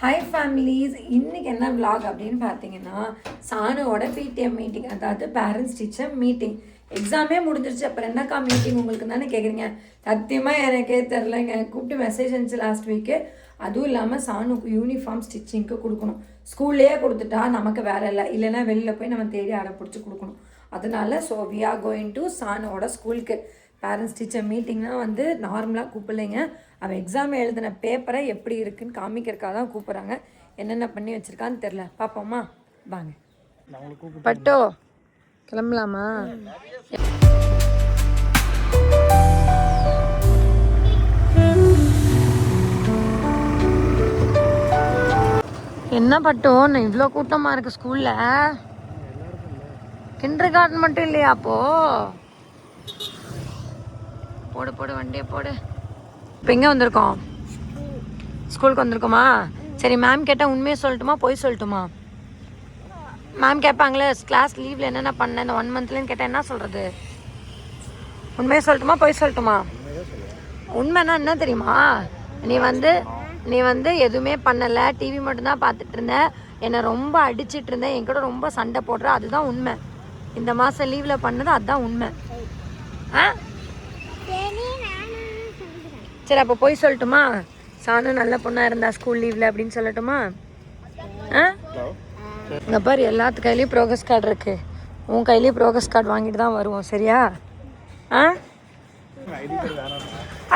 Hi families, இன்றைக்கி என்ன vlog அப்படின்னு பார்த்தீங்கன்னா சானுவோட பிடிஎம் மீட்டிங், அதாவது பேரண்ட்ஸ் டீச்சர் மீட்டிங். எக்ஸாமே முடிஞ்சிருச்சு, அப்புறம் என்னக்கா மீட்டிங் உங்களுக்கு தானே கேட்குறீங்க. சத்தியமாக எனக்கே தெரிலங்க. கூப்பிட்டு மெசேஜ் இருந்துச்சு லாஸ்ட் வீக்கு. அதுவும் இல்லாமல் சானுக்கு யூனிஃபார்ம் ஸ்டிச்சிங்க்கு கொடுக்கணும். ஸ்கூல்லேயே கொடுத்துட்டா நமக்கு வேறு இல்லைன்னா வெளியில் போய் நம்ம தேடி அடை பிடிச்சி கொடுக்கணும். அதனால வி ஆர் கோயிங் டு சானுவோட ஸ்கூலுக்கு. பேரண்ட்ஸ் டீச்சர் மீட்டிங்னால் வந்து நார்மலாக கூப்பிடலைங்க. அவன் எக்ஸாம் எழுதின பேப்பரை எப்படி இருக்குன்னு காமிக்கிறக்காக தான் கூப்பிட்றாங்க. என்னென்ன பண்ணி வச்சுருக்கான்னு தெரில. பார்ப்போமா வாங்க. பட்டோ கிளம்பலாமா? என்ன பட்டோ இவ்வளோ கூட்டமாக இருக்குது ஸ்கூலில்? கிண்டர் கார்டன் மட்டும் இல்லையா? அப்போது போடு போடு வண்டியை போடு. இப்போ எங்கே வந்திருக்கோம்? ஸ்கூலுக்கு வந்திருக்கோமா? சரி, மேம் கேட்டால் உண்மையை சொல்லட்டுமா பொய் சொல்லட்டுமா? மேம் கேட்பாங்களே கிளாஸ் லீவில் என்னென்ன பண்ணேன் இந்த 1 மந்த்லன்னு கேட்டால் என்ன சொல்கிறது? உண்மையை சொல்லட்டுமா பொய் சொல்லட்டுமா? உண்மைன்னா என்ன தெரியுமா? நீ வந்து எதுவுமே பண்ணலை, டிவி மட்டும்தான் பார்த்துட்டு இருந்தேன், என்னை ரொம்ப அடிச்சிட்டு இருந்தேன், என் கூட ரொம்ப சண்டை போடுற, அதுதான் உண்மை. இந்த மாதம் லீவில் பண்ணது அதுதான் உண்மை. சரி, அப்போ போய் சொல்லட்டுமா? சானு நல்ல பொண்ணாக இருந்தா ஸ்கூல் லீவில் அப்படின்னு சொல்லட்டுமா? இங்கே பாரு, எல்லாத்து கையிலையும் ப்ரோக்ரஸ் கார்டு இருக்குது. உன் கையிலையும் ப்ரோக்ரஸ் கார்டு வாங்கிட்டு தான் வருவோம், சரியா?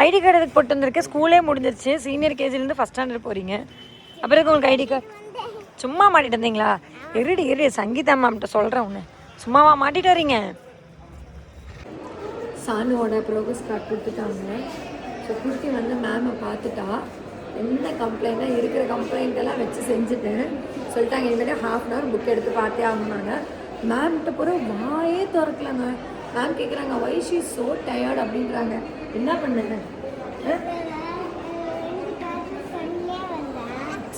ஐடி கார்டு எதுக்கு போட்டு வந்திருக்கு? ஸ்கூலே முடிஞ்சிருச்சு. சீனியர் கேஜிலேருந்து ஃபஸ்ட் ஸ்டாண்டர்ட் போகிறீங்க, அப்புறம் உங்களுக்கு ஐடி கார்டு? சும்மா மாட்டிட்டு இருந்தீங்களா? இருடி சங்கீதா மேம்கிட்ட சொல்கிறேன். ஒன்று சும்மாவா மாட்டிட்டு வரீங்க? சானுவோட ப்ரோக்ரஸ் கார்டு கொடுத்துட்டாங்க. ஸோ குட்டி வந்து மேமை பார்த்துட்டா என்ன கம்ப்ளைண்ட்டாக இருக்கிற கம்ப்ளைண்ட்டெல்லாம் வச்சு செஞ்சுட்டு சொல்லிட்டாங்க. இனிமேல் ½ hour புக் எடுத்து பார்த்தே ஆகணுனாங்க. மேம்கிட்ட பூரா வாயே திறக்கலங்க. மேம் கேட்குறாங்க why she is so tired அப்படின்றாங்க. என்ன பண்ணேன்?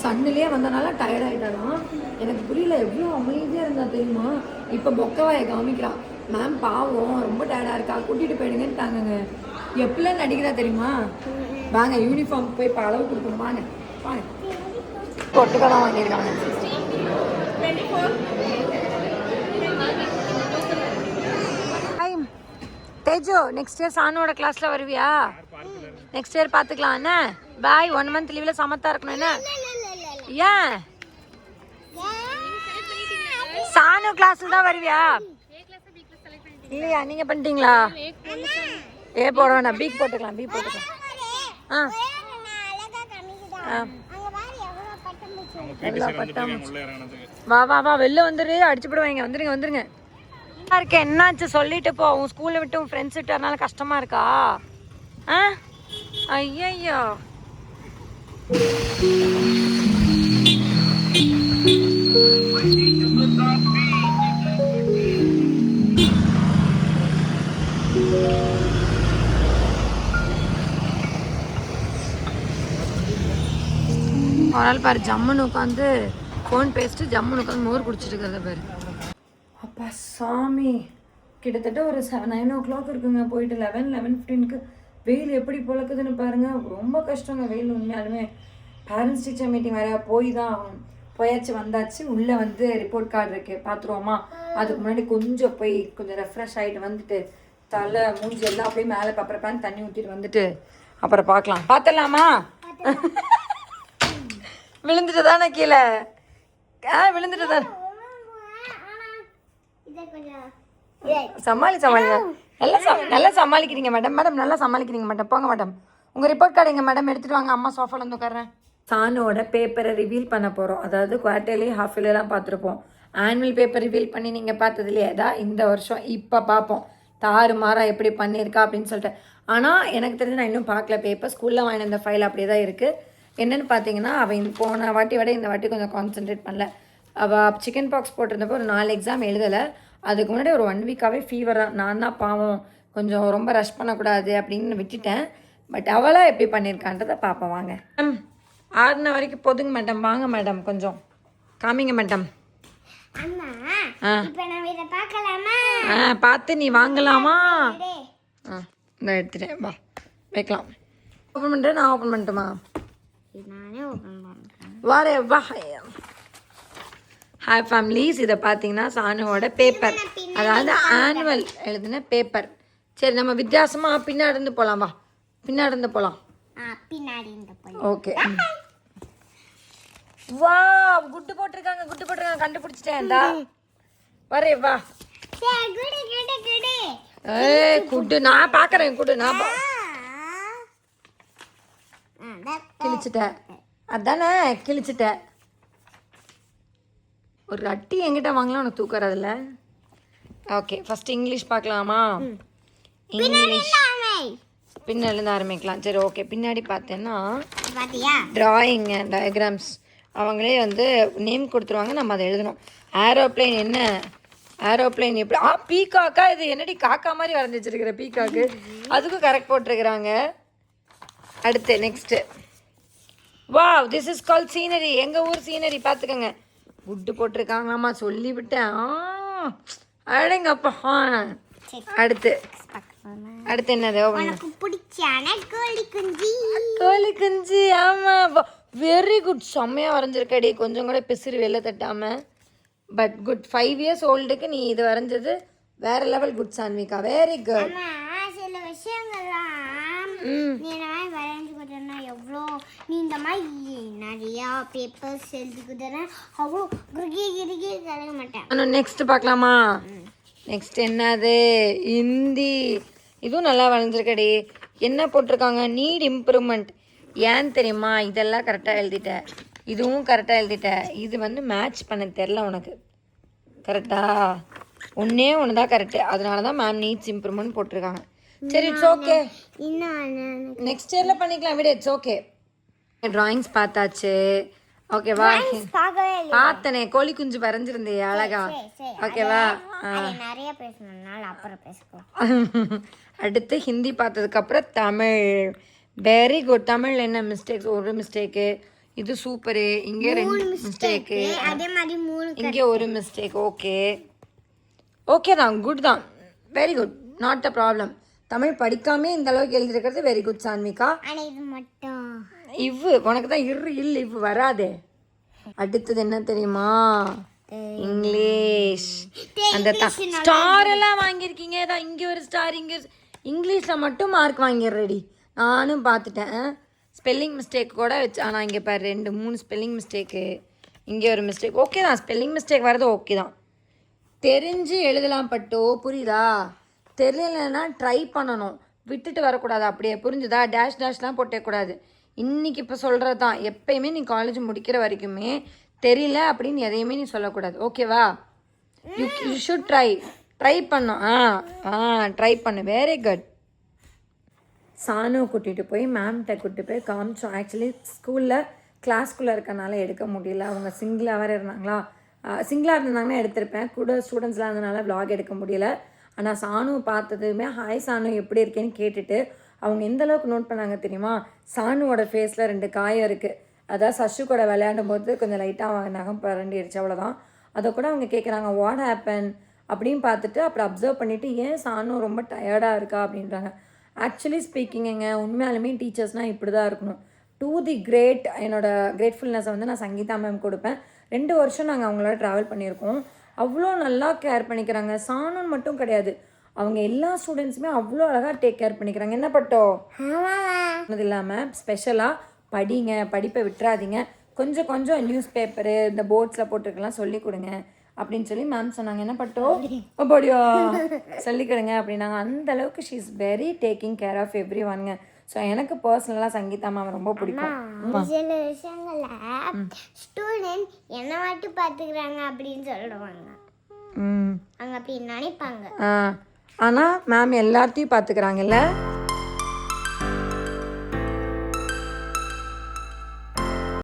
சன்னிலே வந்தனால டயர்ட் ஆகிட்டாலும் எனக்கு புரியல. எவ்வளோ அமைதியாக இருந்தால் தெரியுமா? இப்போ பொக்கவாயை காமிக்கிறான். மேம் பாவம் ரொம்ப டயர்டாக இருக்கா, கூட்டிகிட்டு போயிடுங்கன்ட்டாங்கங்க. எப்படிலாம் நடிக்கிறா தெரியுமா? வாங்க யூனிஃபார்ம் போய் இப்போ அளவு கொடுக்கணும். வாங்க வாங்க. ஒட்டுக்கா தான் வாங்கியிருக்காங்க. தேஜு, நெக்ஸ்ட் இயர் சானோட கிளாஸில் வருவியா? நெக்ஸ்ட் இயர் பார்த்துக்கலாம் என்ன? பாய். 1 month லீவில் சமத்தா இருக்கணும் என்ன? ஏன் சானு கிளாஸில் தான் வருவியா? இல்லையா? நீங்கள் பண்ணிட்டீங்களா? ஏ போட வேணாம், பீக் போட்டுக்கலாம். பீக் போட்டுக்கலாம். வா வெளில வந்துரு, அடிச்சு போடுவாங்க. வந்துருங்க. இருக்கேன். என்னாச்சு சொல்லிட்டு போ. உன் ஸ்கூலை விட்டு உன் ஃப்ரெண்ட்ஸ் விட்டு அதனால கஷ்டமா இருக்கா? ஐயோ ஒரு நாள் பாரு, ஜம்முன்னு உட்காந்து ஃபோன் பேசிட்டு ஜம்முன்னு உட்காந்து மோர் குடிச்சிட்டு இருக்கிறத பாரு. அப்பா சாமி, கிட்டத்தட்ட ஒரு 9 o'clock இருக்குங்க. போயிட்டு 11:15க்கு வெயில் எப்படி பொழக்குதுன்னு பாருங்க. ரொம்ப கஷ்டங்க வெயில் உண்மையாலுமே. பேரண்ட்ஸ் டீச்சர் மீட்டிங் வேற போய் தான் ஆகணும். போயாச்சு, வந்தாச்சு. உள்ளே வந்து ரிப்போர்ட் கார்டு இருக்குது, பார்த்துருவோமா? அதுக்கு முன்னாடி கொஞ்சம் ரெஃப்ரெஷ் ஆகிட்டு வந்துட்டு தலை மூஞ்சி எல்லாம் அப்படியே மேலே பப்பரப்பான்னு தண்ணி ஊற்றிட்டு வந்துட்டு அப்புறம் பார்க்கலாம். பார்த்துடலாமா? விழுந்துட்டு தானே கீழே? விழுந்துட்டு தானே. சமாளி நல்லா சமாளிக்கிறீங்க மேடம். நல்லா சமாளிக்கிறீங்க மேடம். போங்க மேடம், உங்கள் ரிப்போர்ட் கார்டு எங்கள் மேடம் எடுத்துகிட்டு வாங்க. அம்மா சோஃபாவில் வந்து உட்கார்றேன். சானோட பேப்பரை ரிவீல் பண்ண போகிறோம். அதாவது குவார்டர்லி, ஹாஃப் இயர்லாம் பார்த்துருப்போம். ஆனுவல் பேப்பர் ரிவீல் பண்ணி நீங்கள் பார்த்தது இல்லையா? தான் இந்த வருஷம் இப்போ பார்ப்போம் தாறுமாறா எப்படி பண்ணியிருக்கா அப்படின்னு சொல்லிட்டு. ஆனால் எனக்கு தெரிஞ்சு நான் இன்னும் பார்க்கல பேப்பர். ஸ்கூலில் வாங்கின இந்த ஃபைல் அப்படியே தான் இருக்குது. என்னென்னு பார்த்தீங்கன்னா, அவள் போன வாட்டி விட இந்த வாட்டி கொஞ்சம் கான்சென்ட்ரேட் பண்ணல. அவள் சிக்கன் பாக்ஸ் போட்டிருந்தப்போ ஒரு 4 எக்ஸாம் எழுதலை. அதுக்கு முன்னாடி ஒரு 1 வீக்காகவே ஃபீவர் தான். நான் தான் பாவம் கொஞ்சம் ரொம்ப ரஷ் பண்ணக்கூடாது அப்படின்னு விட்டுட்டேன். பட் அவளாக எப்படி பண்ணியிருக்கான்றதை பார்ப்போம் வாங்க. 6 வரைக்கும் போதுங்க மேடம். வாங்க மேடம், கொஞ்சம் காமிங்க மேடம். பார்த்து நீ வாங்கலாமா? இந்த எடுத்துட்டேன், வா வைக்கலாம். ஓப்பன் பண்ணுறேன். நான் ஓப்பன் பண்ணட்டுமா? நானே ஓப்பன் பண்ணுறேன். வாரே வா. ஹாய் ஃபேமிலிஸ், இதை பார்த்தீங்கன்னா சானுவோட பேப்பர், அதாவது ஆனுவல் எழுதின பேப்பர். சரி, நம்ம வித்தியாசமாக பின்னாடி இருந்து போகலாம். வா, பின்னாடி இருந்து போகலாம். ஓகே. வா, குட்டு போட்டிருக்காங்க, கண்டுபிடிச்சிட்டேன்டா. வரே வா. ஏய் குட்டு, நான் பார்க்குறேன். குட்டு நான் கிழிச்சிட்டேன். அதானே கிழிச்சிட்டேன். ஒரு அட்டி என்கிட்ட வாங்கலாம், உனக்கு தூக்குறதில்ல. ஓகே, ஃபர்ஸ்ட் இங்கிலீஷ் பார்க்கலாமா? இங்கிலீஷ் பின்னாடிலேருந்து ஆரம்பிக்கலாம். சரி, ஓகே. பின்னாடி பார்த்தேன்னா ட்ராயிங் டயக்ராம்ஸ் அவங்களே வந்து நேம் கொடுத்துருவாங்க, நம்ம அதை எழுதணும். ஏரோப்ளைன் என்ன, ஏரோப்ளைன் எப்படி, பீகாக்கா, இது என்னடி காக்கா மாதிரி வரைஞ்சி வச்சிருக்கிற பீகாக்கு, அதுக்கும் கரெக்ட் போட்டிருக்கிறாங்க. அடுத்து next, wow, this is call scenery. எங்கள் ஊர் சீனரி பார்த்துக்கோங்க. வுட்டு போட்டிருக்காங்களாம்மா, சொல்லிவிட்டேன். அடங்கப்பா. அடுத்து என்னது? கோழி குஞ்சு. ஆமாம், வெரி குட். செம்மையாக வரைஞ்சிருக்கடி, கொஞ்சம் கூட பிசிறு வெளில தட்டாமல். But good. 5 years ஓல்டுக்கு நீ இது வரைஞ்சது வேற level. Good Saanvika, very good. சில விஷயங்கள்லாம் எவ்வளோ நீ இந்த மாதிரி நிறையா பேப்பர்ஸ் எழுதிக்கிட்டேன்னா அவ்வளோ கிடைக்க மாட்டேன். நெக்ஸ்ட் பார்க்கலாமா? நெக்ஸ்ட் என்னது? ஹிந்தி. இதுவும் நல்லா வரைஞ்சிருக்கடி. என்ன போட்டிருக்காங்க? Need improvement. ஏன் தெரியுமா? இதெல்லாம் கரெக்டாக எழுதிட்டேன், இதுவும் கரெக்டாக எழுதிட்டேன். இது வந்து மேட்ச் பண்ண தெரில உனக்கு. கரெக்டா? ஒன்றே ஒன்று தான் கரெக்டு. அதனால தான் மேம் நீட்ஸ் இம்ப்ரூவ்மெண்ட் போட்டிருக்காங்க. சரி, இட்ஸ் ஓகே. நெக்ஸ்ட் இயரில் பண்ணிக்கலாம், விட. It's okay. ட்ராயிங்ஸ் பார்த்தாச்சு. ஓகேவா? பார்த்தனே, கோழி குஞ்சு வரைஞ்சிருந்தே அழகா. ஓகேவா? நிறைய பேசணும்னால அப்புறம் பேசுவோம். அடுத்து ஹிந்தி பார்த்ததுக்கப்புறம் தமிழ். Very good. தமிழ் என்ன மிஸ்டேக்ஸ்? ஒரு மிஸ்டேக்கு. இது சூப்பரு. இங்கே 2 மிஸ்டேக்கு, அதே மாதிரி 3 இங்கே ஒரு மிஸ்டேக். ஓகே, ஓகே தான், குட் தான், very good, not a problem. Tamil படிக்காமே இந்த அளவுக்கு எழுதிருக்கிறது வெரி குட் சான்விகா. இது மட்டும் இவ்வு உனக்கு தான் இல்லை, இவ்வு வராதே. அடுத்தது என்ன தெரியுமா? இங்கிலீஷ். அந்த ஸ்டார் எல்லாம் வாங்கியிருக்கீங்க. தான் இங்கே ஒரு ஸ்டார், இங்கே இங்கிலீஷில் மட்டும் மார்க் வாங்கிடுறடி. நானும் பார்த்துட்டேன். ஸ்பெல்லிங் மிஸ்டேக் கூட வச்சு, ஆனால் இங்கே பாரு 2-3 ஸ்பெல்லிங் மிஸ்டேக்கு, இங்கே ஒரு மிஸ்டேக். ஓகே தான், ஸ்பெல்லிங் மிஸ்டேக் வர்றது ஓகே தான். தெரிஞ்சு எழுதலாம் பட்டோ, புரியுதா? தெரியலன்னா ட்ரை பண்ணணும், விட்டுட்டு வரக்கூடாது. அப்படியே புரிஞ்சுதா? டேஷ்லாம் போட்டக்கூடாது. இன்றைக்கி இப்போ சொல்கிறது தான். எப்பயுமே நீ காலேஜ் முடிக்கிற வரைக்குமே தெரியல அப்படின்னு எதையுமே நீ சொல்லக்கூடாது. ஓகேவா? யூ ஷுட் ட்ரை பண்ணும். ட்ரை பண்ணு. Very good. சானு கூட்டிகிட்டு போய் மேம்கிட்ட கூட்டிட்டு போய் காமிச்சோம். ஆக்சுவலி கிளாஸ்குள்ளே இருக்கனால எடுக்க முடியல. அவங்க சிங்கிளாக வேறு இருந்தாங்களா. சிங்கிளாக இருந்தாங்கன்னா எடுத்திருப்பேன். கூட ஸ்டூடெண்ட்ஸ்லாம் இருந்தனால vlog எடுக்க முடியல. ஆனால் சானு பார்த்ததுமே ஹாய் சானு எப்படி இருக்கேன்னு கேட்டுட்டு அவங்க எந்த அளவுக்கு நோட் பண்ணாங்க தெரியுமா? சானுவோட ஃபேஸில் 2 காயம் இருக்குது. அதான் சஷு கூட விளையாடும் போது கொஞ்சம் லைட்டாக நகம் பரண்டிடுச்சு, அவ்வளோதான். அதை கூட அவங்க கேட்குறாங்க, வாட் ஹேப்பன் அப்படின்னு பார்த்துட்டு அப்புறம் அப்சர்வ் பண்ணிவிட்டு, ஏன் சானு ரொம்ப டயர்டாக இருக்கா அப்படின்றாங்க. ஆக்சுவலி ஸ்பீக்கிங்க, உண்மையாலுமே டீச்சர்ஸ்னால் இப்படி தான் இருக்கணும். To the great. என்னோடய கிரேட்ஃபுல்னஸை வந்து நான் சங்கீதா மேம் கொடுப்பேன். 2 வருஷம் நாங்கள் அவங்களோட ட்ராவல் பண்ணியிருக்கோம். அவ்வளோ நல்லா கேர் பண்ணிக்கிறாங்க. சாணுன்னு மட்டும் கிடையாது, அவங்க எல்லா ஸ்டூடெண்ட்ஸுமே அவ்வளோ அழகாக டேக் கேர் பண்ணிக்கிறாங்க. என்ன பட்டோ? அது இல்லாமல் ஸ்பெஷலாக படிங்க, படிப்பை விட்டுறாதீங்க, கொஞ்சம் கொஞ்சம் நியூஸ் பேப்பரு இந்த போர்ட்ஸில் போட்டிருக்கலாம் சொல்லி கொடுங்க அப்படின்னு சொல்லி மேம் சொன்னாங்க. என்ன பட்டோ? அப்படியா, சொல்லிக்கிடுங்க அப்படின்னாங்க. அந்த அளவுக்கு she is very taking care of every ஒன்ங்க. ஸோ எனக்கு பர்சனலாக சங்கீதா மேம் ரொம்ப பிடிக்கும். சில விஷயங்கள்ல ஸ்டூடெண்ட் என்ன வாட்டி பார்த்துக்கிறாங்க அப்படின்னு சொல்லுவாங்க, அங்கே அப்படி நினைப்பாங்க. ஆனால் மேம் எல்லாத்தையும் பார்த்துக்கிறாங்கல்ல.